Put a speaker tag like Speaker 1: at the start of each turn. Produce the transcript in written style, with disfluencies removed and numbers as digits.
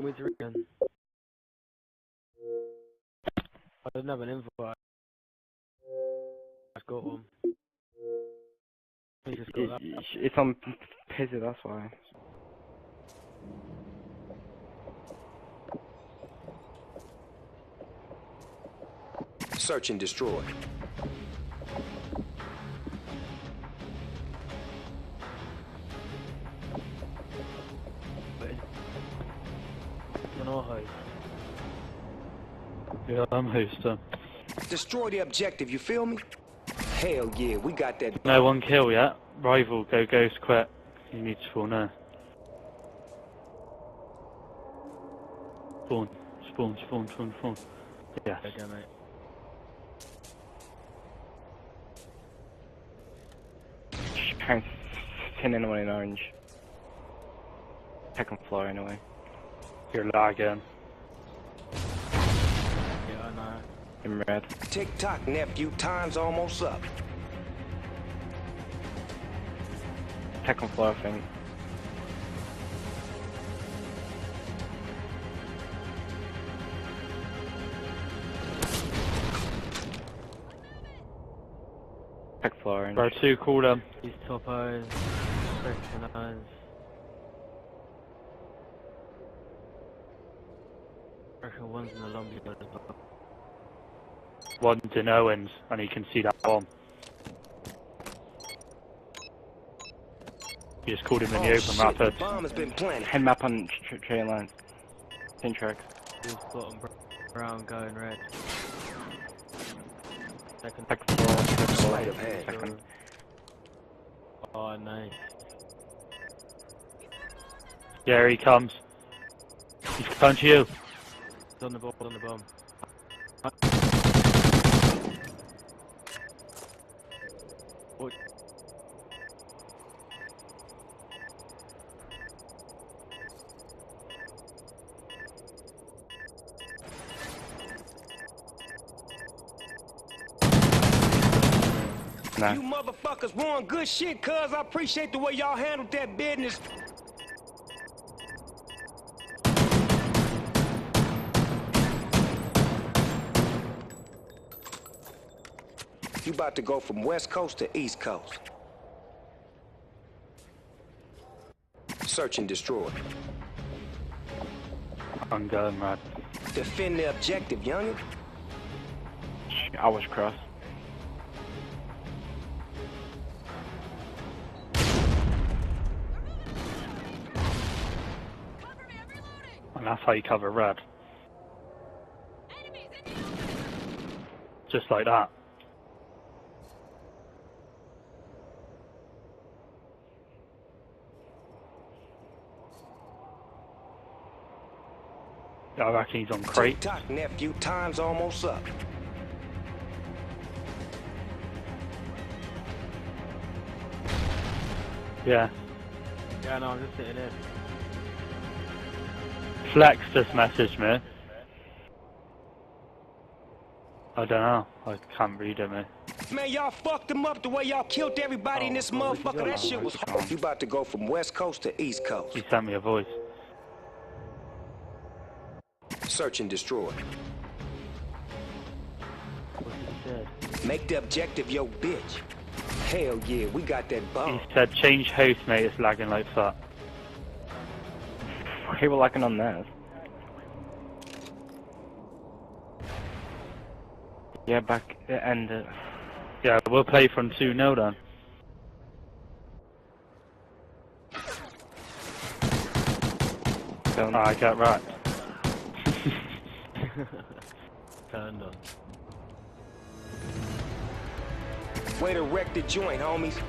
Speaker 1: you want me to ring? I didn't have an invite. I got one. He just got that.
Speaker 2: It's on Pizza, that's why.
Speaker 3: Search and destroy.
Speaker 4: Yeah, I'm hosting.
Speaker 3: Destroy the objective, you feel me? Hell yeah, we got that.
Speaker 4: No one kill yet. Rival, go ghost, quick. You need to spawn now. Spawn, spawn, spawn, spawn, spawn. Yes.
Speaker 1: Okay, mate.
Speaker 2: Try and pin anyone in orange. Second floor anyway.
Speaker 4: You're lagging.
Speaker 1: Yeah, I know.
Speaker 2: In red.
Speaker 3: Tick tock, nephew, time's almost up.
Speaker 2: Second floor, I think. Second floor orange.
Speaker 4: Bro, 2, call them.
Speaker 1: These top eyes. Second eyes. I reckon one's in the lobby as well.
Speaker 4: One's in Owens, and you can see that bomb. You just called him in the open
Speaker 3: shit,
Speaker 4: rapid.
Speaker 3: The bomb has been planted.
Speaker 2: Head map on train line. Tin tracks.
Speaker 1: He's bottom brown going red. Second.
Speaker 2: Second floor. Second floor.
Speaker 3: Sleight of hand.
Speaker 2: Second.
Speaker 1: Oh, nice.
Speaker 4: Yeah, here he comes. He's coming to you.
Speaker 1: He's on the ball, on the bomb. What?
Speaker 2: Nah.
Speaker 3: You motherfuckers won good shit, cuz I appreciate the way y'all handled that business. You about to go from West Coast to East Coast. Search and destroy.
Speaker 4: I'm going red.
Speaker 3: Defend the objective, youngin'.
Speaker 2: I was cross.
Speaker 4: And that's how you cover red. Just like that. I reckon he's on crate.
Speaker 3: Tick-tock, nephew, time's almost up.
Speaker 4: Yeah.
Speaker 1: Yeah, no, I'm just sitting here.
Speaker 4: Flex just messaged me. I don't know. I can't read it, mate.
Speaker 3: Man, y'all fucked them up the way y'all killed everybody in this motherfucker. That shit was hard. You about to go from West Coast to East Coast.
Speaker 4: He sent me a voice.
Speaker 3: Search and destroy.
Speaker 1: What he said?
Speaker 3: Make the objective your bitch. Hell yeah, we got that bomb.
Speaker 4: He said, change host, mate, it's lagging like that.
Speaker 2: He was lacking on theirs. Yeah, back it ended.
Speaker 4: Yeah, we'll play from 2-0 then.
Speaker 2: Don't.
Speaker 4: I get right.
Speaker 1: Turned on.
Speaker 3: Way to wreck the joint, homies.